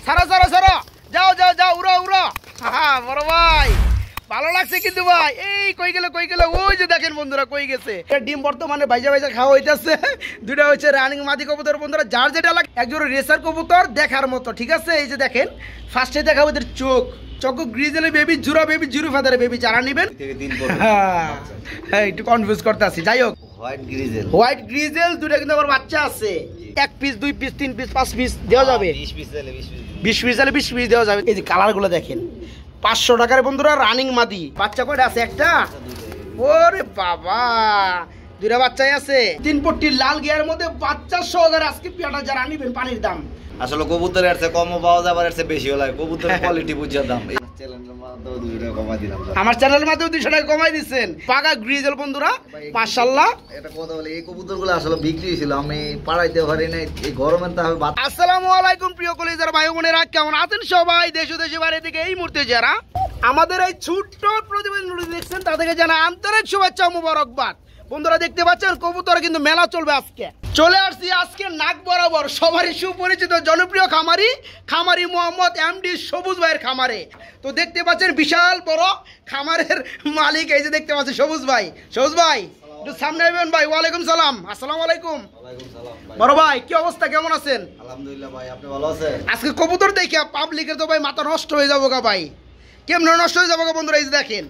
সারা সারা সারা যাও যাও যাও উড়ো উড়ো। হ্যাঁ বড় ভাই ভালো লাগছে কিন্তু ভাই। এই কই গেল ওই যে দেখেন বন্ধুরা কই গেছে। ডিম বর্তমানে ভাইজা ভাইজা খাওয়া হইতেছে। দুইটা হচ্ছে রানিং মাদি কবুতর বন্ধুরা, যার যেটা লাগে। একজোড়া রেসার কবুতর দেখার মতো, ঠিক আছে। এই যে দেখেন ফার্স্টে দেখাবো এদের চোখ গ্রিজেলে বেবি, জুরা বেবি, জিরো ফেদারে বেবি, যারা নিবেন। হ্যাঁ একটু কনফিউজ করতে আছি। যাই হোক হোয়াইট গ্রিজেল দুটো কিন্তু আমার বাচ্চা আছে। 1 পিস 2 পিস 3 পিস 5 পিস দেওয়া যাবে। 20 পিস হলে 20 পিস দেওয়া যাবে। এই যে কালার গুলো দেখেন 500 টাকার বন্ধুরা রানিং মাদি। বাচ্চা কয়টা আছে? একটা। ওরে বাবা দুইটা বাচ্চাই আছে। 3 পট্টির লাল গিয়ার মধ্যে বাচ্চা সহকারে আজকে পিয়াটা যারা নিবেন পানির দাম। আসলে কবুতরের এর চেয়ে কমও পাওয়া যায়, আবার এর চেয়ে বেশিও লাগে। কবুতরের কোয়ালিটি বুঝা দাম। আমার চ্যানেলের মাধ্যমে 200 টাকা কমাই দিচ্ছেন। পাকা গ্রিজেল বন্ধুরা মাশাআল্লাহ। এটা কথা বলে এই কবুতরগুলো আসলে বিক্রি ছিল, আমি পাড়াইতে পারি না এই গরমের তাপে। আসসালামু আলাইকুম প্রিয় কলিজার ভাই বোনেরা, কেমন আছেন সবাই? দেশ ও দেশের বাইরে থেকে এই মুহূর্তে যারা আমাদের এই ছোট্ট প্রতিবেদন দেখছেন তাদেরকে জানা আন্তরিক শুভেচ্ছা ও মোবারকবাদ। বন্ধুরা দেখতে পাচ্ছেন কবুতর কিন্তু মেলা চলবে আজকে। চলে আসছি আজকে নাক বরাবর সবারই সুপরিচিত জনপ্রিয় খামারি মোহাম্মদ এমডি সবুজ ভাইয়ের খামারে। তো দেখতে পাচ্ছেন বিশাল বড় খামারের মালিক, এই যে দেখতে পাচ্ছেন সবুজ ভাই। সবুজ ভাই একটু সামনে আসবেন ভাই। ওয়ালাইকুম সালাম। আসসালামু আলাইকুম। বড় ভাই কি অবস্থা, কেমন আছেন? আলহামদুলিল্লাহ ভাই, আপনি ভালো আছেন? আজকে কবুতর দেখে পাবলিকের তো ভাই মাথা নষ্ট হয়ে যাবো গা ভাই। কেমন নষ্ট হয়ে যাবো গা বন্ধুরা? এই যে দেখেন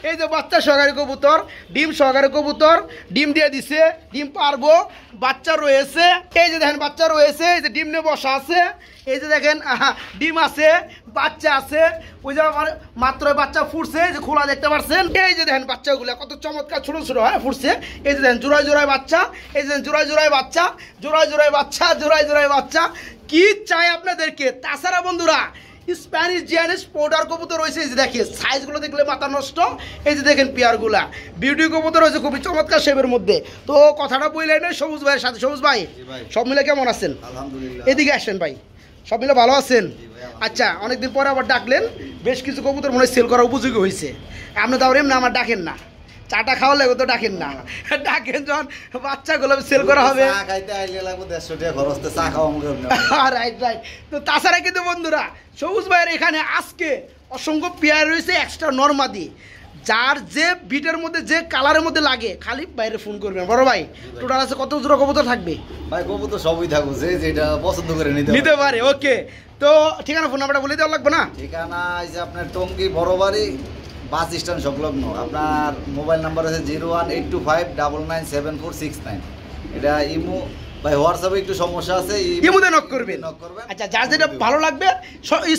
এই যে বাচ্চা সহকারী কবুতর, ডিম সহকারী কবুতর, ডিম দিয়ে দিছে, ডিম পারবো, বাচ্চা রয়েছে। এই যে দেখেন বাচ্চা রয়েছে, এই যে ডিম নিয়ে বসা আছে। এই যে দেখেন ডিম আছে, বাচ্চা আছে। ওই যে আমার মাত্র বাচ্চা ফুটছে, যে খোলা দেখতে পাচ্ছেন। এই যে দেখেন বাচ্চাগুলো কত চমৎকার ছোট ছোট হয় ফুটছে। এই যে দেখেন জোড়ায় বাচ্চা, এই যে জোড়ায় বাচ্চা, জোড়ায় বাচ্চা। কি চাই আপনাদেরকে? তাছাড়া বন্ধুরা স্প্যানিশ জিয়ানিস পোর্টার কবুতর রয়েছে। এই যে দেখেন সাইজগুলো দেখলে মাথা নষ্ট। এই যে দেখেন পেয়ারগুলা বিউটি কবুতর রয়েছে খুবই চমৎকার শেপের মধ্যে। তো কথাটা বললেন সবুজ ভাইয়ের সাথে। সবুজ ভাই সব মিলে কেমন আছেন? আলহামদুলিল্লাহ। এদিকে আসেন ভাই, সব মিলে ভালো আছেন? আচ্ছা অনেকদিন পরে আবার ডাকলেন, বেশ কিছু কবুতর মনে হয় সেল করা উপযোগী হয়েছে। আপনি তো এমনি আমার ডাকেন না, চাটা খাওয়া লাগবে তো ডাকেন না। ডাকেন যখন বাচ্চাগুলো সেল করা হবে। রাইট। তো তাছাড়া কিন্তু বন্ধুরা সবুজ ভাইয়ের এখানে আজকে অসংখ্য পেয়ার রয়েছে এক্সট্রা নরমাদি। যার যে বিটের মধ্যে যে কালারের মধ্যে লাগে খালি বাইরে ফোন করবেন। বড় ভাই টোটাল আছে কত জোড়া কবুতর থাকবে? ভাই কবুতর সবই থাকবে, যেটা পছন্দ করে নিতে পারে। ওকে তো ঠিকানা ফোন নাম্বারটা বলে দেওয়া লাগবে না? ঠিকানা আছে আপনার টঙ্গী বড় বাড়ি বাস স্ট্যান্ড সংলগ্ন। আপনার মোবাইল নাম্বার আছে 01825997469। এটা ইমো ভাই হোয়াটসঅ্যাপে একটু সমস্যা আছে, ইমোতে নক করবেন। আচ্ছা যার যেটা ভালো লাগবে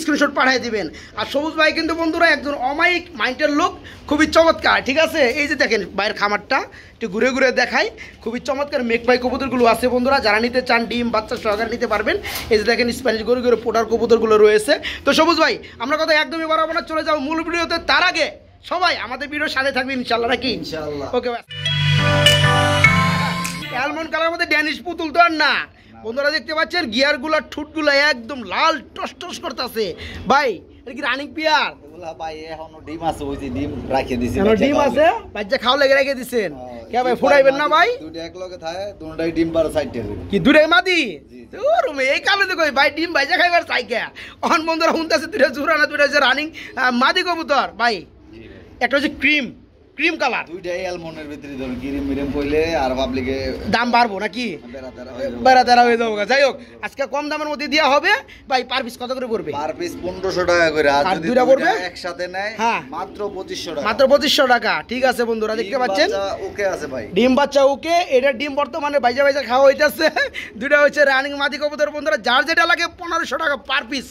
স্ক্রিনশট পাঠিয়ে দিবেন। আর সবুজ ভাই কিন্তু বন্ধুরা একজন অমায়িক মাইন্ডের লোক, খুবই চমৎকার, ঠিক আছে। এই যে দেখেন ভাইয়ের খামারটা একটু ঘুরে ঘুরে দেখাই। খুবই চমৎকার মেঘপাই কবুতরগুলো আছে বন্ধুরা, যারা নিতে চান ডিম বাচ্চা সহকারে নিতে পারবেন। এই যে দেখেন স্প্যানিশ গরু পোটার কবুতরগুলো রয়েছে। তো সবুজ ভাই আমরা কথা একদমই বাড়াবো না, চলে যাও মূল ভিডিওতে। তার আগে সবাই আমাদের ভিডিওর সাথে থাকবে ইনশাল্লাহ, নাকি? ইনশাআল্লাহ। ওকে অ্যালমন্ড কালার মধ্যে ড্যানিশ পুতুল তো আর না বন্ধুরা, দেখতে পাচ্ছেন গিয়ারগুলা ঠুটগুলা একদম লাল টস করতেছে। ভাই এটা কি রানিং পিয়ার? ভাই এখনো ডিম আছে, ওই যে ডিম রাখে দিছি। ডিম আছে বাচ্চা খাওয়া লেগে রেখে দিছেন। কে ভাই ফুটাইবেন না ভাই? দুটো এক লগে থাকে, দুটোই ডিম পারে সাইডে কি দুটোই মাদি? এই কালে তো কই ভাই ডিম ভাইজা খাইবার চাই কে? অন বন্ধুরা হুনতাছে দুটো জোড়া না দুটো যে রানিং মাদি কবুতর। ভাই একটা হচ্ছে ক্রিম কালার, দুইটাই অ্যালমন্ডের ভিতরে ধরুন ক্রিম কইলে আর পাবলিকে দাম বাড়বো নাকি? বেড়া হয়ে যাবো। যাই হোক আজকে কম দামের মধ্যে দেওয়া হবে। ভাই পার পিস কত করে পড়বে? পার পিস 1500 টাকা করে। আর যদি দুইটা পড়বে একসাথে নেয় মাত্র 2500 টাকা। মাত্র 2500 টাকা, ঠিক আছে বন্ধুরা দেখতে পাচ্ছেন। ওকে আছে ভাই, ডিম বাচ্চা ওকে। এটা ডিম বর্তমানে ভাইজা খাওয়া হইতেছে। দুইটা হচ্ছে রানিং মাদি কবুতর বন্ধুরা, যার যেটা লাগে 1500 টাকা পার পিস।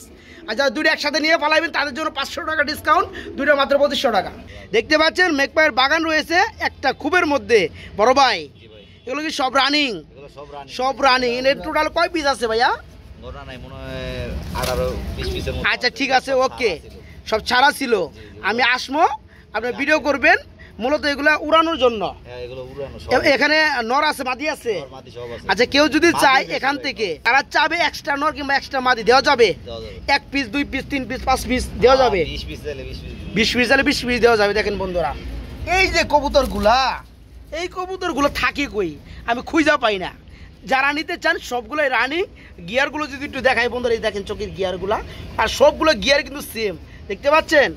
আর যারা দুটো একসাথে নিয়ে পালাইবেন তাদের জন্য 500 টাকা ডিসকাউন্ট, দুটো মাত্র 2500 টাকা। দেখতে পাচ্ছেন মেঘপায়ের বাগান রয়েছে একটা খুবের মধ্যে। বড় ভাই এগুলো কি সব রানিং? সব রানিং। এর টোটাল কয় পিস আছে ভাইয়া? আচ্ছা ঠিক আছে ওকে, সব ছাড়া ছিল। আমি আসবো, আপনি ভিডিও করবেন। মূলত এগুলা উড়ানোর জন্য। এখানে নর আছে মাদি আছে? আচ্ছা কেউ যদি চায় এখান থেকে, তারা চাবে এক্সট্রা নর কিংবা এক্সট্রা মাদি দেওয়া যাবে? 1 পিস 2 পিস 3 পিস 5 পিস দেওয়া যাবে? 20 পিস হলে 20 পিস দেওয়া যাবে। দেখেন বন্ধুরা এই যে কবুতরগুলা, এই কবুতরগুলো থাকে কই আমি খুঁজা পাই না। যারা নিতে চান সবগুলোই রানিং। গিয়ারগুলো যদি একটু দেখাই বন্ধুরা, এই দেখেন চোখের গিয়ারগুলো, আর সবগুলো গিয়ার কিন্তু সেম, দেখতে পাচ্ছেন।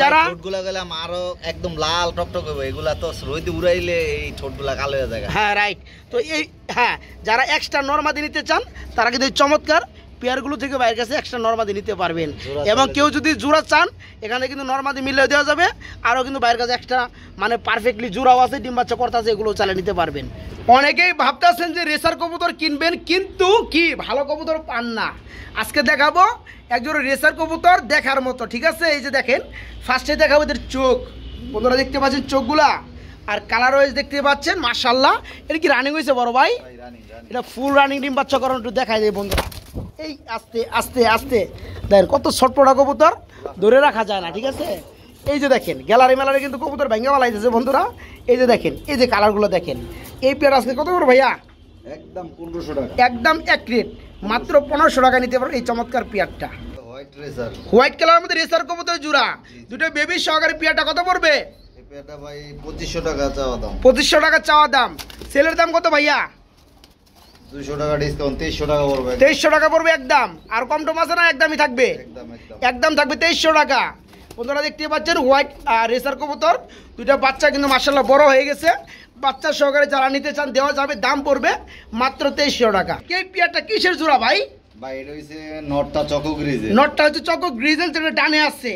যারা ছোটগুলা গেলাম আরো একদম লাল টকটক হবে, এগুলা তো রোদে উড়াইলে এই ছোটগুলা কালো হয়ে যায়। হ্যাঁ রাইট। তো এই হ্যাঁ, যারা এক্সট্রা নরমাদি নিতে চান তারা কিন্তু এই চমৎকার পেয়ারগুলো থেকে বাইরের কাছে এক্সট্রা নরমাদি নিতে পারবেন। এবং কেউ যদি জোড়া চান এখানে কিন্তু নরমাদি মিলিয়ে দেওয়া যাবে, আরও কিন্তু বাইরের কাছে এক্সট্রা মানে পারফেক্টলি জোড়াও আছে, ডিম বাচ্চা করতে আছে, এগুলো চালিয়ে নিতে পারবেন। অনেকেই ভাবতেছেন যে রেসার কবুতর কিনবেন কিন্তু কি ভালো কবুতর পান না। আজকে দেখাবো একজন রেসার কবুতর দেখার মতো, ঠিক আছে। এই যে দেখেন ফার্স্টে দেখাবো এদের চোখ, বন্ধুরা দেখতে পাচ্ছেন চোখগুলা, আর কালার ওয়াইজ দেখতে পাচ্ছেন মাশাআল্লাহ। এটা কি রানিং হয়েছে বড় ভাই? এটা ফুল রানিং ডিম বাচ্চা করানো, একটু দেখাই দেয় বন্ধুরা। এই আস্তে আস্তে আস্তে দেখেন কত ছটপটা কবুতর, ধরে রাখা যায় না, ঠিক আছে। এই যে দেখেন গ্যালারি মেলারে কিন্তু কবুতর ভেঙে বালাইতেছে বন্ধুরা। এই যে দেখেন, এই যে কালারগুলো দেখেন। এই পেয়ার আজকে কত করে ভাইয়া? একদম 1500 টাকা, একদম এক রেট, মাত্র 1500 টাকা নিতে পারো এই চমৎকার পেয়ারটা। হোয়াইট রেসার, হোয়াইট কালারের মধ্যে রেসার কবুতর জোড়া, দুটো বেবি সহকারে পেয়ারটা কত পড়বে? এই পেয়ারটা ভাই 2500 টাকা চাওয়া দাম। 2500 টাকা চাওয়া দাম। সেলের দাম কত ভাইয়া? 200 টাকা ডিসকাউন্ট, 2300 টাকা পড়বে। 2300 টাকা পড়বে একদম। আর কম টম আছে না? একদমই থাকবে, একদম থাকবে 2300 টাকা। বন্ধুরা দেখতে পাচ্ছেন হোয়াইট রেসার কবুতর, দুইটা বাচ্চা কিন্তু মাশাআল্লাহ বড় হয়ে গেছে। বাচ্চা সহকারে যারা নিতে চান দেওয়া যাবে, দাম পড়বে মাত্র 2300 টাকা। এই পেয়ারটা কিসের জোড়া ভাই? ভাই এটা হইছে নটটা চকো গ্রিজেল। নটটা হচ্ছে চকো গ্রিজেল, যেটা ডানে আছে,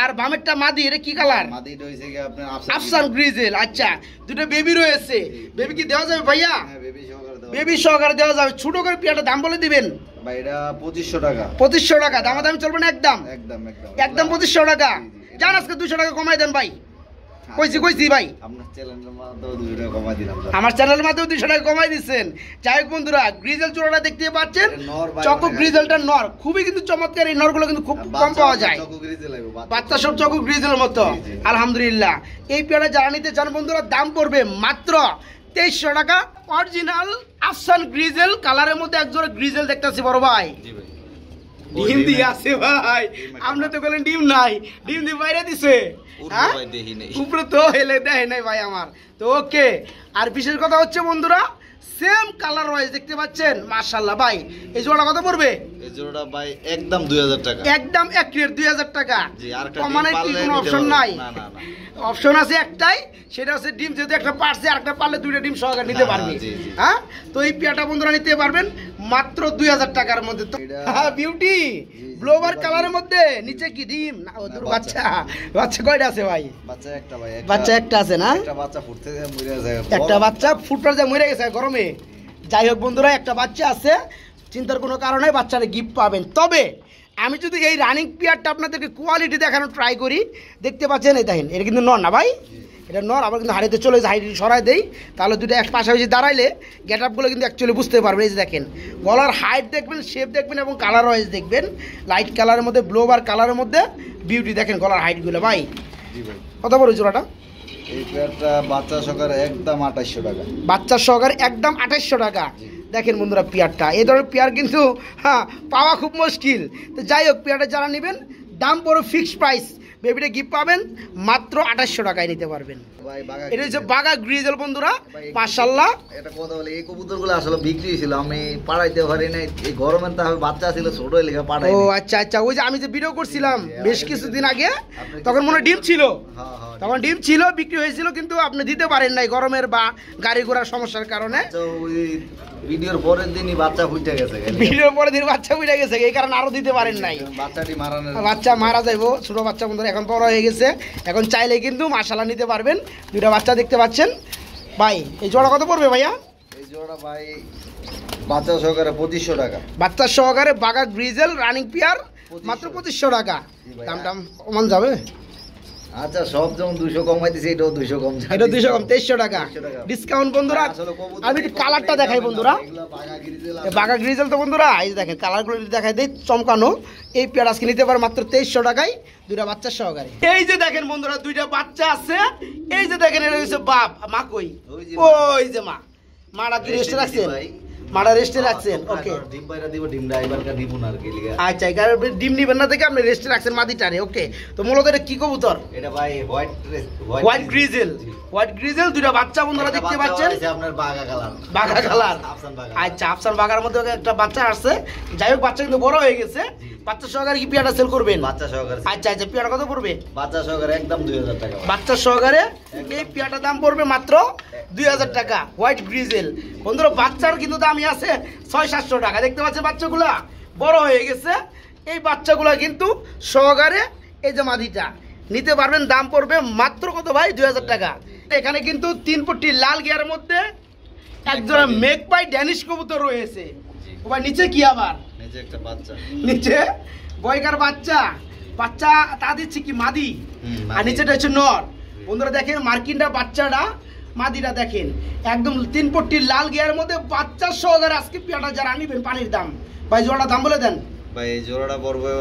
আর বামেরটা মাদি। এটা কি কালার? মাদিটা হইছে কি আপনার আফসান গ্রিজেল। আচ্ছা, দুটো বেবি রয়েছে, বেবি কি দেওয়া যাবে ভাইয়া? হ্যাঁ, বেবি সহকারে দাও। বেবি সহকারে দেওয়া যাবে। ছোট করে পেয়ারটা দাম বলে দিবেন। ভাই এটা 2500 টাকা। 2500 টাকা, দামাদামি চলবে না? একদম একদম একদম 2500 টাকা। জান আজকে 200 টাকা কমাই দেন ভাই। কইছি ভাই, আপনার চ্যানেলের মাধ্যমে 200 টাকা কমাই দিলাম। আমার চ্যানেলের মাধ্যমে 200 টাকা কমাই দিচ্ছেন। যাই হোক বন্ধুরা, গ্রিজেল চূড়াটা দেখতে পাচ্ছেন, চকো গ্রিজেলটা নর, খুবই কিন্তু চমৎকার। এই নরগুলো কিন্তু খুব কম পাওয়া যায়, বাচ্চা সব চকো গ্রিজেলের মতো। আলহামদুলিল্লাহ। এই পেয়ারা যারা নিতে চান বন্ধুরা, দাম পড়বে মাত্র 2300 টাকা। অরিজিনাল আফসান গ্রিজেল কালারের মধ্যে একজোড়া গ্রিজেল দেখতেছি বড় ভাই। ডিম দিয়ে আছে ভাই, আপনি তো বলেন ডিম নাই, ডিম দিয়ে বাইরে দিছে। উপরে তো হেলে দেয় নাই ভাই আমার তো। ওকে, আর বিশেষ কথা হচ্ছে বন্ধুরা, সেম কালার ওয়াইজ দেখতে পাচ্ছেন মাশাআল্লাহ। ভাই এই জোড়া কত পড়বে? এই জোড়াটা ভাই একদম 2000 টাকা, একদম এক রেট 2000 টাকা। জি, আর একটা মানে কি কোনো অপশন নাই? না না না, অপশন আছে একটাই, সেটা হচ্ছে ডিম যেহেতু একটা পারছে, আরেকটা পারলে দুইটা ডিম সহকারে নিতে পারবে। হ্যাঁ, তো এই পেয়ারটা বন্ধুরা নিতে পারবেন মাত্র 2000 টাকার মধ্যে। তো বিউটি ব্লোবার কালারের মধ্যে, নিচে কি ডিম না ওদের বাচ্চা? বাচ্চা কয়টা আছে ভাই? বাচ্চা একটা ভাই, বাচ্চা একটা আছে না? একটা বাচ্চা ফুটতে যায় মরে যায়, একটা বাচ্চা ফুটপার যায় মরে গেছে গরমে। যাই হোক বন্ধুরা, একটা বাচ্চা আছে, চিন্তার কোনো কারণে বাচ্চারা গিফট পাবেন। তবে আমি যদি এই রানিং পেয়ারটা আপনাদেরকে কোয়ালিটি দেখানোর ট্রাই করি, দেখতে পাচ্ছেন এই দেখেন, এটা কিন্তু নর না ভাই, এটা নর। আবার কিন্তু হাড়িতে চলে যায়, হাড়ি সরাই দেই, তাহলে দুটো এক পাশাপাশি দাঁড়াইলে গেট আপগুলো কিন্তু অ্যাকচুয়ালি বুঝতে পারবেন। এই যে দেখেন, গলার হাইট দেখবেন, শেপ দেখবেন, এবং কালার ওয়াইজ দেখবেন। লাইট কালারের মধ্যে, ব্লোবার কালারের মধ্যে বিউটি দেখেন গলার হাইটগুলো। ভাই কত বড় জোড়াটা? এই পেয়ারটা বাচ্চা সহকারে একদম 2800 টাকা, বাচ্চা সহকারে একদম 2800 টাকা। দেখেন বন্ধুরা পেয়ারটা, এই ধরনের পেয়ার কিন্তু হ্যাঁ পাওয়া খুব মুশকিল। তো যাই হোক, পেয়ারটা যারা নেবেন দাম পুরো ফিক্সড প্রাইস, বেবিটা গিফট পাবেন মাত্র 2800 টাকায় নিতে পারবেন। এটা হচ্ছে বাগা গ্রিজেল বন্ধুরা, মাশাআল্লাহ। এটা কথা বলে, এই কবুতরগুলো আসলে বিক্রি ছিল, আমি পাড়াইতে পারি নাই, এই গরমের তো বাচ্চা ছিল ছোট লেগে পাড়াই। ও আচ্ছা আচ্ছা, ওই যে আমি যে ভিডিও করছিলাম বেশ কিছুদিন আগে, তখন মনে ডিম ছিল, তখন ডিম ছিল, বিক্রি হয়েছিল, কিন্তু আপনি দিতে পারেন নাই গরমের বা গাড়ি ঘোড়ার সমস্যার কারণে। ভিডিওর পরের দিনই বাচ্চা ফুটে গেছে, ভিডিওর পরের দিন বাচ্চা ফুটে গেছে, এই কারণে আরো দিতে পারেন নাই। বাচ্চাটি বাচ্চা মারা যাইবো, ছোট বাচ্চা বন্ধুরা এখন বড় হয়ে গেছে, এখন চাইলে কিন্তু মাশাআল্লাহ নিতে পারবেন। দুইটা বাচ্চা দেখতে পাচ্ছেন। ভাই এই জোড়া কত পড়বে ভাইয়া? এই জোড়া ভাই বাচ্চা সহকারে 2500 টাকা, বাচ্চা সহকারে বাগা গ্রিজেল রানিং পেয়ার মাত্র 2500 টাকা। দাম টাম কমান যাবে? আচ্ছা, সব যেমন 200 কমাই দিছে, এটাও 200 কম, এটা 200 কম, 2300 টাকা ডিসকাউন্ট বন্ধুরা। আমি একটু কালারটা দেখাই বন্ধুরা, বাগা গ্রিজেল তো বন্ধুরা, এই দেখেন কালারগুলো দেখাই দেই, চমকানো। এই পেয়ার আজকে নিতে পারে মাত্র 2300 টাকায়, দুইটা বাচ্চা সহকারে। এই যে দেখেন বন্ধুরা, দুইটা বাচ্চা আছে। এই যে দেখেন, এটা হচ্ছে বাপ, মা কই? ওই যে মা, মারা কি রেস্টে রাখছেন? মাটা রেস্টে রাখছেন। ওকে, ডিম পায়রা দিব, ডিম ড্রাইভারকে দিব না আর কি লিগা। আচ্ছা, এখানে ডিম নিবেন না থেকে আপনি রেস্টে রাখছেন মাদিটারে। ওকে, তো মূলত এটা কি কবুতর? এটা ভাই হোয়াইট গ্রিজেল। হোয়াইট গ্রিজেল, দুইটা বাচ্চা বন্ধুরা দেখতে পাচ্ছেন, আপনার বাঘা কালার। বাঘা কালার। আফসান বাঘা। আচ্ছা, আফসান বাঘার মধ্যে একটা বাচ্চা আসছে। যাই হোক, বাচ্চা কিন্তু বড় হয়ে গেছে। বাচ্চা সহকারে কি পেয়ারটা সেল করবেন? বাচ্চা সহকারে। আচ্ছা আচ্ছা, পেয়ারটা কত পড়বে? বাচ্চা সহকারে একদম 2000 টাকা। বাচ্চা সহকারে এই পেয়ারটার দাম পড়বে মাত্র 2000 টাকা। হোয়াইট গ্রিজেল বন্ধুরা, বাচ্চার কিন্তু দামই আছে 600-700 টাকা। দেখতে পাচ্ছেন বাচ্চাগুলা বড় হয়ে গেছে। এই বাচ্চাগুলা কিন্তু সহকারে এই যে মাদিটা নিতে পারবেন। দাম পড়বে মাত্র কত ভাই? 2000 টাকা। এখানে কিন্তু 3 পট্টি লাল গিয়ার মধ্যে একজোড়া মেঘপাই ড্যানিশ কবুতর রয়েছে। ওবার নিচে কি আবার? নিচে একটা বাচ্চা, নিচে বয়কার বাচ্চা। বাচ্চা তা দিচ্ছে কি মাদি, আর নিচেটা হচ্ছে নর। বন্ধুরা দেখেন মার্কিনটা, বাচ্চাটা মাদিটা দেখেন একদম 3 পট্টির লাল গিয়ার মধ্যে বাচ্চা সহকারে আজকে পেয়ারটা যারা নিবেন পানির দাম ভাই জোড়াটা দাম বলে দেন ভাই। এই জোড়াটা পড়বে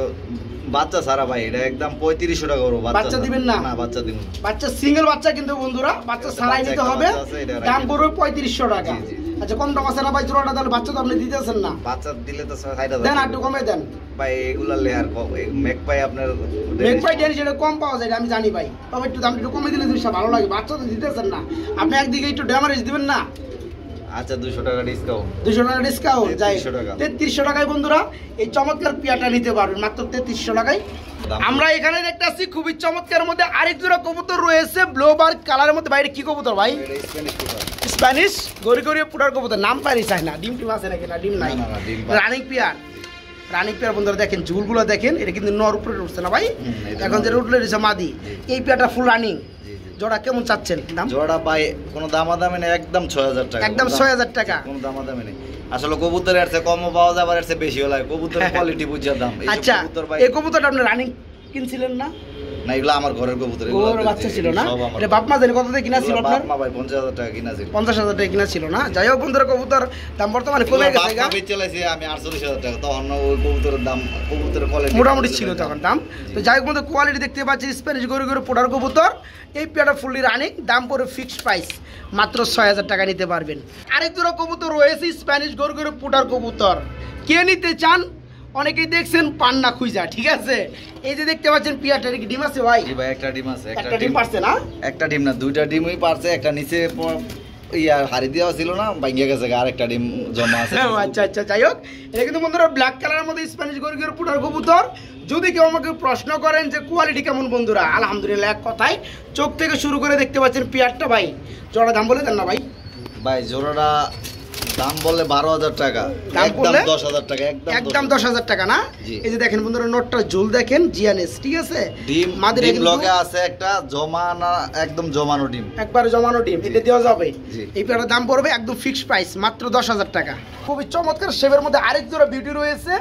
বাচ্চা সারা ভাই, এটা একদম 3500 টাকা করবো। বাচ্চা দিবেন না? না, বাচ্চা দিবেন। বাচ্চা সিঙ্গেল বাচ্চা কিন্তু বন্ধুরা, বাচ্চা ছাড়াই নিতে হবে। দাম পড়বে 3500 টাকা। আচ্ছা, কম টাকা আছে না ভাই জোড়াটা? তাহলে বাচ্চা তো আপনি দিতেছেন না। বাচ্চা দিলে তো 6000 দেন, একটু কমে দেন ভাই। এগুলা লেয়ার কম। মেঘপাই আপনার মেঘপাই ড্যানিশ এটা কম পাওয়া যায়, আমি জানি ভাই। তবে একটু দাম একটু কমে দিলে জিনিসটা ভালো লাগে। বাচ্চা তো দিতেছেন না আপনি, একদিকে একটু ড্যামারেজ দিবেন না। আচ্ছা, 200 টাকা ডিসকাউন্ট। 200 টাকা ডিসকাউন্ট। যাই 3300 টাকায় বন্ধুরা এই চমৎকার পেয়ারটা নিতে পারবেন মাত্র 3300 টাকায়। আমরা এখানে দেখতেছি খুবই চমৎকার মধ্যে আরেক জোড়া কবুতর রয়েছে ব্লোবার কালারের মধ্যে। বাইরে কি কবুতর ভাই? স্প্যানিশ গড়ি গড়িয়ে পুরার কবুতর। নাম পারি চাই না। ডিম টিম আছে নাকি? না, ডিম নাই। Running pair. রানিং পেয়ার বন্ধুরা দেখেন, ঝুলগুলো দেখেন। এটা কিন্তু নর উপরে উঠছে না ভাই, এখন যেটা উঠলে রয়েছে মাদি। এই পেয়ারটা ফুল রানিং। জোড়া কেমন চাচ্ছেন দাম? জোড়া ভাই কোনো দামাদামি নেই, একদম 6000 টাকা। একদম 6000 টাকা। কোনো দামাদামি নেই। আসলে কবুতরের এর চেয়ে কমও পাওয়া যায়, আবার এর চেয়ে বেশিও লাগে। কবুতরের কোয়ালিটি বুঝা দাম। আচ্ছা, এই কবুতরটা আপনি রানিং কিনছিলেন না? না, এগুলো আমার ঘরের কবুতর। ওর বাচ্চা ছিল না? এটা বাপ মা জানি কত দিয়ে কিনা ছিল আপনার? বাপ মা ভাই 50000 টাকা কিনা ছিল। 50000 টাকা কিনা ছিল না? যাই হোক বন্ধুরা, কবুতর দাম বর্তমানে কমে গেছে। বাপ মা চালাইছে আমি 48000 টাকা। তখন ওই কবুতরের দাম, কবুতরের কোয়ালিটি মোটামুটি ছিল তখন দাম। তো যাই হোক বন্ধু, কোয়ালিটি দেখতে পাচ্ছি স্প্যানিশ গরু গরু পোটার কবুতর। এই পেয়ারটা ফুললি রানিং। দাম পড়ে ফিক্সড প্রাইস মাত্র 6000 টাকা নিতে পারবেন। আরেক জোড়া কবুতর রয়েছে স্প্যানিশ গরু গরু পোটার কবুতর। কে নিতে চান? অনেকেই দেখছেন পান্না খুঁজা, ঠিক আছে? এই যে দেখতে পাচ্ছেন পিয়ারটার কি ডিম আছে ভাই? জি ভাই, একটা ডিম আছে। একটা ডিম পারছে না? একটা ডিম না, দুইটা ডিমই পারছে। একটা নিচে ইয়া হাড়ি দেওয়া ছিল না, ভাঙিয়ে গেছে। আর একটা ডিম জমা আছে। আচ্ছা আচ্ছা, যাই হোক, এটা কিন্তু বন্ধুরা ব্ল্যাক কালারের মধ্যে স্প্যানিশ গরুর পুটার কবুতর। যদি কেউ আমাকে প্রশ্ন করেন যে কোয়ালিটি কেমন, বন্ধুরা আলহামদুলিল্লাহ এক কথায়। চোখ থেকে শুরু করে দেখতে পাচ্ছেন পিয়ারটা ভাই। জোড়া দাম বলে দেন না ভাই? ভাই জোড়াটা দাম বললে 12000 টাকা, একদম 10000 টাকা। একদম 10000 টাকা না? এই যে দেখেন বন্ধুরা, নোটটা ঝুল দেখেন জিয়ানেস, ঠিক আছে? ডিম ডিম লগে আছে একটা জমানা, একদম জমানো ডিম, একবারে জমানো ডিম। এটা দেওয়া যাবে। এই পেয়ারটার দাম পড়বে একদম ফিক্সড প্রাইস মাত্র 10000 টাকা। খুবই চমৎকার শেপের মধ্যে আরেক জোড়া বিউটি রয়েছে।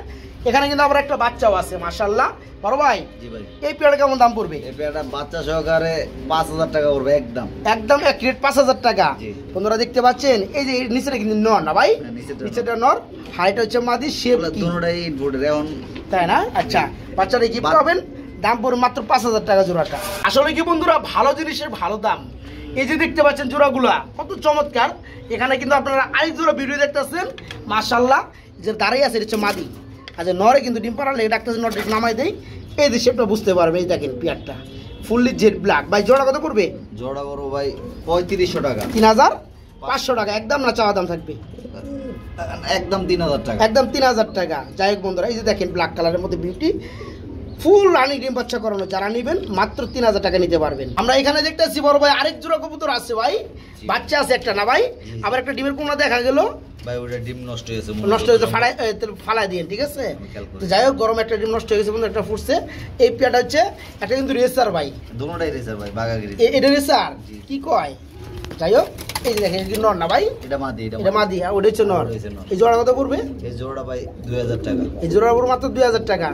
এখানে কিন্তু আবার একটা বাচ্চাও আছে, মাশাআল্লাহ। বড় ভাই, জি ভাই, এই পেয়ারটা কেমন দাম পড়বে? এই পেয়ারটা বাচ্চা সহকারে 5000 টাকা পড়বে। একদম একদম এক রেট 5000 টাকা। বন্ধুরা দেখতে পাচ্ছেন এই যে নিচেটা কিন্তু নর না ভাই? নিচেটা নর, হাইট হচ্ছে মাদি, শেপ দুটোটাই ইনপুটের এখন, তাই না? আচ্ছা, বাচ্চাটা গিফট পাবেন। দাম পড়বে মাত্র 5000 টাকা জোড়াটা। আসলে কি বন্ধুরা, ভালো জিনিসের ভালো দাম। এই যে দেখতে পাচ্ছেন জোড়াগুলা কত চমৎকার। এখানে কিন্তু আপনারা আরেক জোড়া ভিডিও দেখতেছেন, মাশাআল্লাহ। যে দাঁড়িয়ে আছে এটা হচ্ছে মাদি। আচ্ছা, নরে কিন্তু ডিম পাড়ালে ডাক্তার নটটা নামাই দেয়। এই যে শেপটা বুঝতে পারবে। এই দেখেন পিয়ারটা ফুললি জেড ব্ল্যাক। ভাই জোড়া কত পড়বে? জোড়া বড় ভাই 3500 টাকা। 3500 টাকা একদম না, চাওয়া দাম থাকবে একদম 3000 টাকা। একদম 3000 টাকা। যাই হোক বন্ধুরা, এই যে দেখেন ব্ল্যাক কালারের মধ্যে বিউটি, ফুল রানিং ডিম বাচ্চা করানো। যারা নেবেন মাত্র 3000 টাকা নিতে পারবেন। আমরা এখানে দেখতেছি বড় ভাই আরেক জোড়া কবুতর আছে ভাই। বাচ্চা আছে একটা না ভাই? আবার একটা ডিমের কোনা দেখা গেল ভাই। ওটা ডিম নষ্ট হয়েছে, নষ্ট হয়েছে, ফালাই দিন, ঠিক আছে? তো যাই হোক, গরম একটা ডিম নষ্ট হয়ে গেছে বন্ধু, একটা ফুটছে। এই পেয়ারটা হচ্ছে একটা কিন্তু রেসার ভাই। দুটোটাই রেসার ভাই, বাগাগিরি। এটা রেসার কি কয়? যাই হোক, এই যে দেখেন এটা নর না ভাই? এটা মাদি। এটা মাদি, আর ওটা হচ্ছে নর। এই জোড়া কত পড়বে? এই জোড়া ভাই 2000 টাকা। এই জোড়া পড়বে মাত্র 2000 টাকা।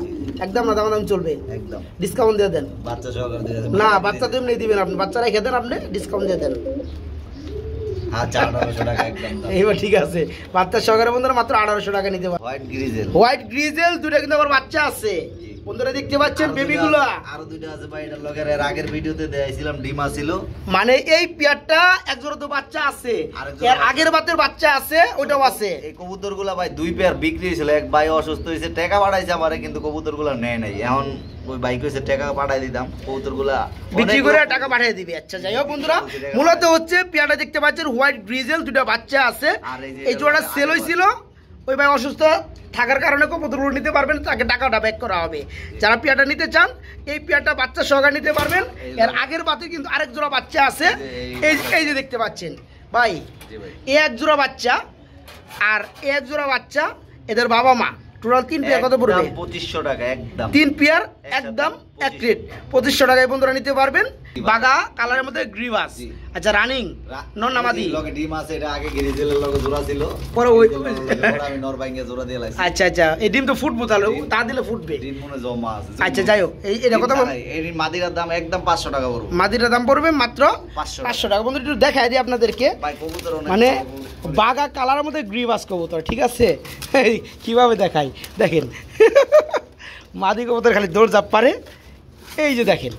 একদম না, দাম চলবে। একদম ডিসকাউন্ট দিয়ে দেন। বাচ্চা সহকারে দিয়ে দেন না, বাচ্চা তো এমনি দিবেন আপনি, বাচ্চারা খেয়ে দেন আপনি, ডিসকাউন্ট দিয়ে দেন। আচ্ছা, 1800 টাকা একদম। এইবার ঠিক আছে, বাচ্চা সহকারে বন্ধুরা মাত্র 1800 টাকা নিতে পারবেন। White grizzle. হোয়াইট গ্রিজেল দুটো কিন্তু আবার বাচ্চা আছে। বন্ধুরা দেখতে পাচ্ছেন বেবিগুলা আরো দুইটা আছে ভাই, এটার লগে এর আগের ভিডিওতে দেখাইছিলাম ডিম আছিল। মানে এই পেয়ারটা এক জোড়া তো বাচ্চা আছে, এর আগের বাতের বাচ্চা আছে, ওটাও আছে। এই কবুতরগুলা ভাই 2 পেয়ার বিক্রি হয়েছিল, এক ভাই অসুস্থ হয়েছে, টাকা পাঠাইছে আমারে, কিন্তু কবুতরগুলা নেয় নাই। এখন ওই ভাই কইছে টাকা পাঠাই দিতাম, কবুতরগুলা বিক্রি করে টাকা পাঠিয়ে দিবে। আচ্ছা যাই হোক বন্ধুরা, মূলত হচ্ছে পেয়ারটা দেখতে পাচ্ছেন হোয়াইট গ্রিজেল, দুটা বাচ্চা আছে। এই জোড়াটা সেল হয়েছিল, ওই ভাই অসুস্থ থাকার কারণে কবুতরগুলো নিতে পারবেন, তাকে টাকাটা ব্যাক করা হবে। যারা পেয়ারটা নিতে চান এই পেয়ারটা বাচ্চা সহকারে নিতে পারবেন। এর আগের বাতে কিন্তু আরেক জোড়া বাচ্চা আছে, এই যে দেখতে পাচ্ছেন ভাই, এই এক জোড়া বাচ্চা আর এক জোড়া বাচ্চা, এদের বাবা মা টোটাল 3 পেয়ার কত পড়বে? 2500 টাকা একদম। 3 পেয়ার একদম এক রেট 2500 টাকায় বন্ধুরা নিতে পারবেন। বাগা কালারের মধ্যে গ্রিবাস। আচ্ছা রানিং নর নামাদি লগে ডিম আছে, এটা আগে গ্রিজেলের লগে জোড়া ছিল, পরে ওই আমি নর বাইঙ্গে জোড়া দিয়ে লাইছি। আচ্ছা আচ্ছা, এই ডিম তো ফুটবো, তাহলে তা দিলে ফুটবে, ডিম মনে জমা আছে। আচ্ছা যাই হোক, এটা কত? এই মাদিরার দাম একদম 500 টাকা পড়বে। মাদিরার দাম পড়বে মাত্র 500 টাকা। বন্ধু একটু দেখাই দিই আপনাদেরকে, ভাই কবুতর অনেক মানে বাগা কালারের মধ্যে গ্রিবাস কবুতর, ঠিক আছে? কিভাবে দেখাই দেখেন, মাদি কবুতর খালি দৌড় জাপ পারে। এই যে দেখেন,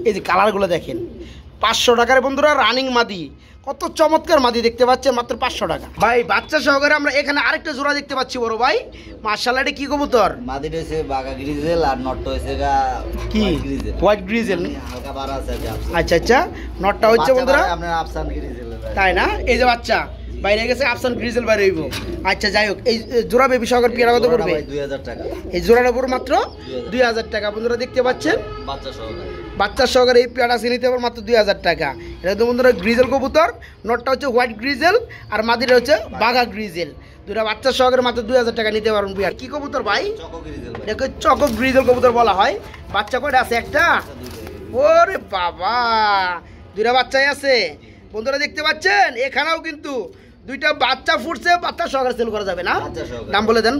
এই যে কালারগুলো দেখেন, 500 টাকার বন্ধুরা রানিং মাদি, কত চমৎকার মাদি দেখতে পাচ্ছেন, মাত্র 500 টাকা। ভাই বাচ্চা সহকারে আমরা এখানে আরেকটা জোড়া দেখতে পাচ্ছি বড় ভাই, মাশাআল্লাহ। এটা কি কবুতর? মাদিটা হইছে বাগা গ্রিজেল আর নটটা হইছে কি হোয়াইট গ্রিজেল, হালকা বাড়া আছে। আচ্ছা আচ্ছা, নটটা হচ্ছে বন্ধুরা আপনার আফসান গ্রিজেল, তাই না? এই যে বাচ্চা বাইরে গেছে, আফসান গ্রিজেল বাইরে হইব। আচ্ছা যাই হোক, এই জোড়া বেবি সহকারে পেয়ারা কত পড়বে? 2000 টাকা। এই জোড়াটা পড়বে মাত্র 2000 টাকা। বন্ধুরা দেখতে পাচ্ছেন বাচ্চা সহকারে, বাচ্চা সহকারে এই পেয়ারা নিতে পারবে মাত্র 2000 টাকা। এটা তো বন্ধুরা গ্রিজেল কবুতর, নটটা হচ্ছে হোয়াইট গ্রিজেল আর মাদিটা হচ্ছে বাঘা গ্রিজেল। দুটা বাচ্চা সহকারে মাত্র 2000 টাকা নিতে পারবেন। পেয়ার কি কবুতর ভাই? Choco grizzle. এটাকে চকো গ্রিজেল কবুতর বলা হয়। বাচ্চা কয়টা আছে? একটা। ওরে বাবা, দুটা বাচ্চাই আছে। বন্ধুরা দেখতে পাচ্ছেন এখানেও কিন্তু দুইটা বাচ্চা ফুটছে, বাচ্চা সহকারে সেল করা যাবে না? দাম বলে দেন।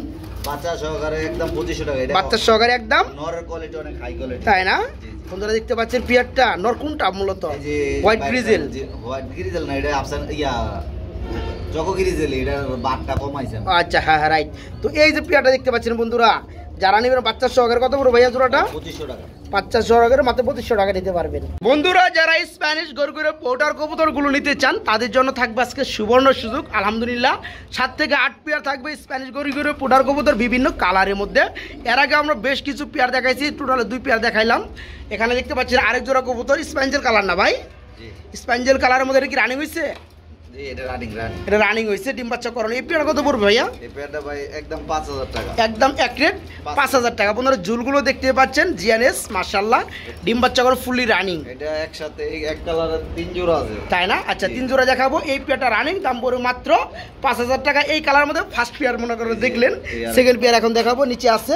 বাচ্চা সহকারে একদম 2500 টাকা। এটা বাচ্চা সহকারে একদম, নরের কোয়ালিটি অনেক হাই কোয়ালিটি, তাই না? বন্ধুরা দেখতে পাচ্ছেন পেয়ারটা নর কোনটা মূলত? White grizzle. হোয়াইট গ্রিজেল না, এটা আফসান ইয়া চকো গ্রিজেল, এটা বাটটা কমাইছে। আচ্ছা হ্যাঁ হ্যাঁ রাইট। তো এই যে পেয়ারটা দেখতে পাচ্ছেন বন্ধুরা, যারা নেবেন বাচ্চা সহকারে কত বড় ভাইয়া জোড়াটা? 2500 টাকা। বাচ্চা সহকারে মাত্র 2500 টাকা নিতে পারবেন। বন্ধুরা যারা স্প্যানিশ গরগুরে পোটার কবুতরগুলো নিতে চান তাদের জন্য থাকবে আজকে সুবর্ণ সুযোগ। আলহামদুলিল্লাহ 7 থেকে 8 পেয়ার থাকবে স্প্যানিশ গরগুরে পোটার কবুতর বিভিন্ন কালারের মধ্যে। এর আগে আমরা বেশ কিছু পেয়ার দেখাইছি, টোটাল 2 পেয়ার দেখাইলাম। এখানে দেখতে পাচ্ছেন আরেক জোড়া কবুতর স্প্যাঞ্জেল কালার না ভাই? স্প্যাঞ্জেল কালারের মধ্যে এটা কি রানিং হয়েছে? এটা রানিং হয়েছে, ডিম বাচ্চা করানো। এই পেয়ার কত পড়বে ভাইয়া? এই পেয়ারটা ভাই একদম 5000 টাকা। একদম এক রেট 5000 টাকা। বন্ধুরা জুলগুলো দেখতে পাচ্ছেন জিএনএস, মাশাআল্লাহ ডিম বাচ্চা করে ফুললি রানিং। এটা একসাথে এক কালারের 3 জোড়া আছে, তাই না? আচ্ছা 3 জোড়া দেখাবো। এই পেয়ারটা রানিং, দাম পড়বে মাত্র 5000 টাকা। এই কালার মধ্যে ফার্স্ট পেয়ার মনে করে দেখলেন, সেকেন্ড পেয়ার এখন দেখাবো। নিচে আছে,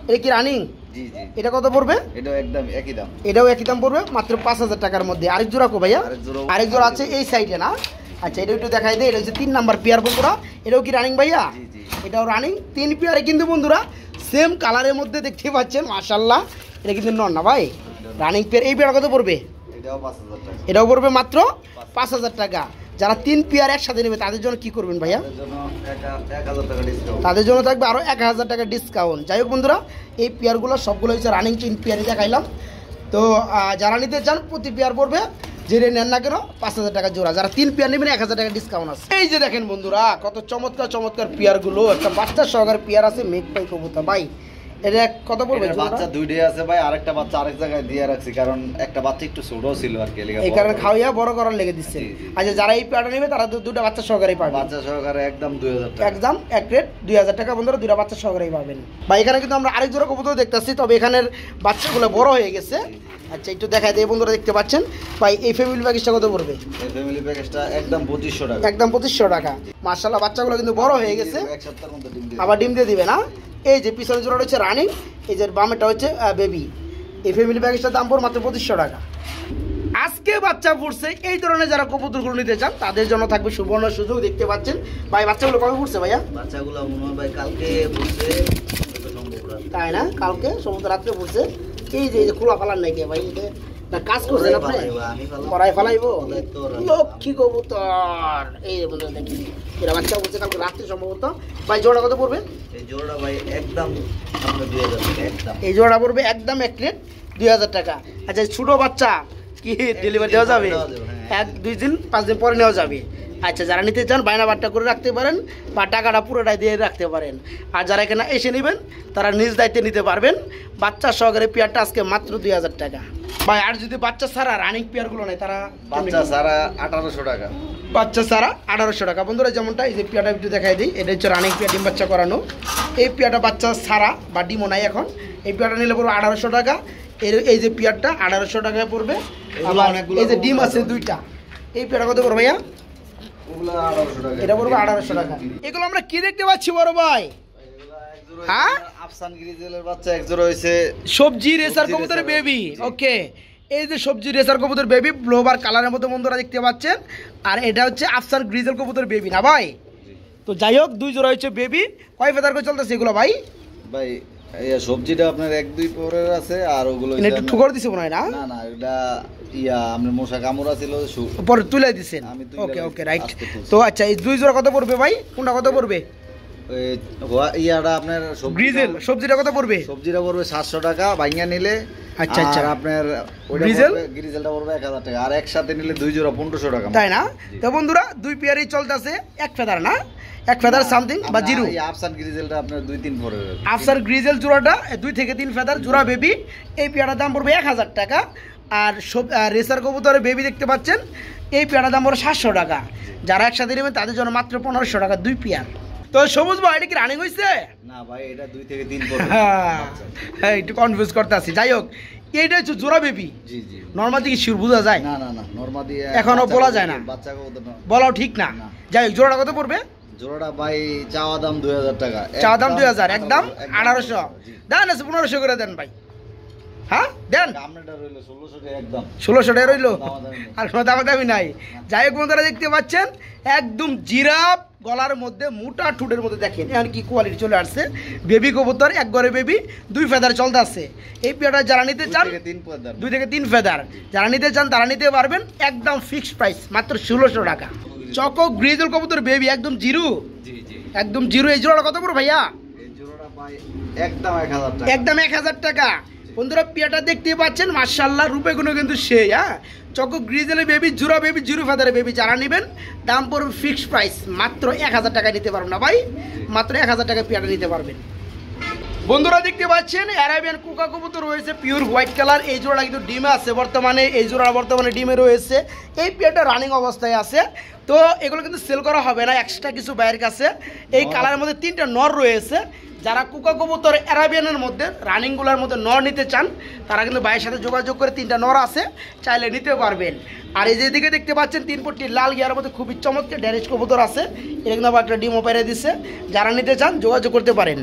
এটা কি রানিং? জি জি। এটা কত পড়বে? এটা একদম একই দাম। এটাও একই দাম পড়বে মাত্র 5000 টাকার মধ্যে। আরেক জোড়া কো ভাইয়া? আরেক জোড়া আছে এই সাইডে না? আচ্ছা এটা একটু দেখাই দেয়। এটা হচ্ছে 3 নাম্বার পেয়ার বন্ধুরা। এটাও কি রানিং ভাইয়া? এটাও রানিং। 3 পেয়ারে কিন্তু বন্ধুরা সেম কালারের মধ্যে দেখতে পাচ্ছেন, মাশাআল্লাহ। এটা কিন্তু নর না ভাই, রানিং পেয়ার। এই পেয়ার কত পড়বে? এটাও 5000 টাকা। এটাও পড়বে মাত্র 5000 টাকা। যারা 3 পেয়ার একসাথে নেবে তাদের জন্য কি করবেন ভাইয়া? তাদের জন্য থাকবে আরো 1000 টাকা ডিসকাউন্ট। যাই হোক বন্ধুরা, এই পেয়ারগুলো সবগুলো হচ্ছে রানিং 3 পেয়ারই দেখাইলাম। তো যারা নিতে চান প্রতি পেয়ার পড়বে, যে নেন না কেন 5000 টাকা জোড়া। যারা 3 পেয়ার নেবেন 1000 টাকা ডিসকাউন্ট আছে। এই যে দেখেন বন্ধুরা কত চমৎকার চমৎকার পেয়ারগুলো। একটা বাচ্চা সহকারে পেয়ার আছে মেঘপাই কবুতর ভাই। এটা কত পড়বে? বাচ্চা 2টাই আছে ভাই, আরেকটা বাচ্চা আরেক জায়গায় দিয়ে রাখছি, কারণ একটা বাচ্চা একটু ছোট ছিল আর কি, এই কারণে খাওয়াইয়া বড় করার লেগে দিচ্ছে। আচ্ছা যারা এই পেয়ারটা নেবে তারা দুটো বাচ্চা সহকারেই পাবে। বাচ্চা সহকারে একদম 2000 টাকা। একদম এক রেট 2000 টাকা বন্ধুরা, দুটো বাচ্চা সহকারেই পাবেন ভাই। এখানে কিন্তু আমরা আরেক জোড়া কবুতর দেখতেছি, তবে এখানের বাচ্চাগুলো বড় হয়ে গেছে। আচ্ছা একটু দেখাই দেয় বন্ধুরা, দেখতে পাচ্ছেন ভাই। এই ফ্যামিলি প্যাকেজটা কত পড়বে? এই ফ্যামিলি প্যাকেজটা একদম 2500 টাকা। একদম 2500 টাকা। মাশাআল্লাহ বাচ্চাগুলো কিন্তু বড় হয়ে গেছে, এক সপ্তাহের মধ্যে ডিম দিবে। আবার ডিম দিয়ে দিবে না? এই যে পিছনের জোড়াটা হচ্ছে রানিং, এই যে বামেটা হচ্ছে বেবি। এই ফ্যামিলি প্যাকেজটার দাম পড়বে মাত্র 2500 টাকা। আজকে বাচ্চা ফুটছে এই ধরনের যারা কবুতরগুলো নিতে চান তাদের জন্য থাকবে সুবর্ণ সুযোগ। দেখতে পাচ্ছেন ভাই বাচ্চাগুলো কবে ফুটছে ভাইয়া? বাচ্চাগুলো মনে হয় ভাই কালকে ফুটছে, তাই না? কালকে সমুদ্র রাত্রে ফুটছে। এই যে খোলা ফালার নাই কে ভাই? এটা কাজ করছেন আপনি আমি পড়াই ফেলাইবো দায়িত্ব ওর। লক্ষ্মী কবুতর এই যে বন্ধুরা দেখি এরা বাচ্চা বলছে কালকে রাত্রে সম্ভবত ভাই জোড়া কত পড়বে এই জোড়া ভাই একদম আপনার 2000 টাকা একদম। এই জোড়া পড়বে একদম এক প্লেট 2000 টাকা আচ্ছা ছোট বাচ্চা কি ডেলিভারি দেওয়া যাবে দেওয়া যাবে, হ্যাঁ। 1-2 দিন 5 দিন পরে নেওয়া যাবে আচ্ছা যারা নিতে চান বায়না বাট্টা করে রাখতে পারেন বা টাকাটা পুরোটাই দিয়ে রাখতে পারেন আর যারা এখানে এসে নেবেন তারা নিজ দায়িত্বে নিতে পারবেন বাচ্চা সহকারে পেয়ারটা আজকে মাত্র 2000 টাকা ভাই আর যদি বাচ্চা ছাড়া রানিং পেয়ারগুলো নেই তারা বাচ্চা সারা 1800 টাকা। বাচ্চা ছাড়া 1800 টাকা বন্ধুরা যেমনটা এই যে পেয়ারটা একটু দেখাই দিই এটা হচ্ছে রানিং পেয়ার ডিম বাচ্চা করানো এই পেয়ারটা বাচ্চা ছাড়া বা ডিমও নাই এখন এই পেয়ারটা নিলে পড়বে 1800 টাকা এই যে পেয়ারটা 1800 টাকায় পড়বে আবার এই যে ডিম আছে দুইটা এই পেয়ারটা কত পড়বে ভাইয়া ওগুলা 1800 টাকা। এটা পড়বে 1800 টাকা এগুলো আমরা কি দেখতে পাচ্ছি বড় ভাই হ্যাঁ আফসান গ্রিজেলের বাচ্চা এক জোড়া হইছে সবজি রেসার কবুতরের বেবি ওকে এই যে সবজি রেসার কবুতর বেবি ব্লোবার কালারের মতো বন্ধুরা দেখতে পাচ্ছেন আর এটা হচ্ছে আফসান গ্রিজেল কবুতর বেবি না ভাই তো যাই হোক দুই জোড়া হচ্ছে বেবি কয় ফেদার করে চলতেছে এগুলো ভাই ভাই এই সবজিটা আপনার 1-2 পরের আছে আর ওগুলো এটা একটু ঠুকর দিছে মনে হয় না না না এটা আপনার মশা কামড়া ছিল পরে তুলে দিছেন আমি তুলে ওকে দিছি, ওকে রাইট আজকে তুলছি। তো আচ্ছা এই দুই জোড়া কত পড়বে ভাই কোনটা কত পড়বে ইয়াটা আপনার গ্রিজেল সবজিটা কত পড়বে সবজিটা পড়বে 700 টাকা ভাঙিয়া নিলে আচ্ছা, আচ্ছা। আর আপনার গ্রিজেল? গ্রিজেলটা পড়বে 1000 টাকা আর একসাথে নিলে দুই জোড়া 1500 টাকা তাই না তো বন্ধুরা দুই পেয়ারই চলতেছে এক ফেদার না এক ফেদার সামথিং বা জিরো এই আফসান গ্রিজেলটা আপনার 2-3 পরের আফসার গ্রিজেল জোড়াটা 2 থেকে 3 ফেদার জোড়া বেবি এই পেয়ারার দাম পড়বে 1000 টাকা আর সব রেসার কবুতরের বেবি দেখতে পাচ্ছেন এই পেয়ারার দাম পড়বে 700 টাকা যারা একসাথে নেবেন তাদের জন্য মাত্র 1500 টাকা দুই পেয়ার তো সবুজ ভাই এটা কি রানিং হয়েছে না ভাই এটা 2 থেকে 3 পরের হ্যাঁ একটু কনফিউজ করতে আছি যাই হোক এইটা হচ্ছে জোড়া বেবি জি জি নর্মাল দিকে শিওর বোঝা যায় না না না নরমাল দিয়ে এখনো বলা যায় না। বাচ্চা কবুতর না বলাও ঠিক না না। যাই হোক জোড়াটা কত পড়বে জোড়াটা ভাই চাওয়া দাম 2000 টাকা চা দাম 2000 একদম 1800 দেন আছে 1500 করে দেন ভাই হ্যাঁ দেন আপনারটা রইলো 1600 টাকা একদম 1600 টাকা রইলো দামাদামি নেই। আর কোনো দামি নাই যাই হোক বন্ধুরা দেখতে পাচ্ছেন একদম জিরাফ গলার মধ্যে মোটা ঠুটের মধ্যে দেখেন এখন কি কোয়ালিটি চলে আসছে বেবি কবুতর এক ঘরে বেবি দুই ফেদার চলতে আছে এই পেয়ারটা যারা নিতে চান 2 থেকে 3 পর্দার 2 থেকে 3 ফেদার যারা নিতে চান তারা নিতে পারবেন একদম ফিক্সড প্রাইস মাত্র 1600 টাকা চকো গ্রিজেল কবুতর বেবি একদম জিরো জি জি একদম জিরো এই জোড়াটা কত পড়বে ভাইয়া এই জোড়াটা ভাই একদম 1000 টাকা একদম 1000 টাকা বন্ধুরা পেয়ারটা দেখতে পাচ্ছেন মাশাআল্লাহ রূপে গুলো কিন্তু সেই হ্যাঁ চকো গ্রিজেলের বেবি জুরা বেবি জিরো ফেদারের বেবি যারা নেবেন দাম পড়বে ফিক্সড প্রাইস মাত্র 1000 টাকা নিতে পারবেন না ভাই মাত্র 1000 টাকা পেয়ারটা নিতে পারবেন বন্ধুরা দেখতে পাচ্ছেন অ্যারাবিয়ান কোকা কবুতর রয়েছে পিওর হোয়াইট কালার এই জোড়া কিন্তু ডিমে আছে বর্তমানে এই জোড়া বর্তমানে ডিমে রয়েছে এই পেয়ারটা রানিং অবস্থায় আছে তো এগুলো কিন্তু সেল করা হবে না এক্সট্রা কিছু বাইরের কাছে এই কালারের মধ্যে 3টা নর রয়েছে যারা কোকা কবুতর অ্যারাবিয়ানের মধ্যে রানিংগুলোর মধ্যে নর নিতে চান তারা কিন্তু ভাইয়ের সাথে যোগাযোগ করে 3টা নর আছে চাইলে নিতে পারবেন আর এই যেদিকে দেখতে পাচ্ছেন 3 পট্টি লাল গিয়ারের মধ্যে খুবই চমৎকার ড্যানিশ কবুতর আছে এটা কিন্তু আবার একটা ডিমও পেরে দিচ্ছে যারা নিতে চান যোগাযোগ করতে পারেন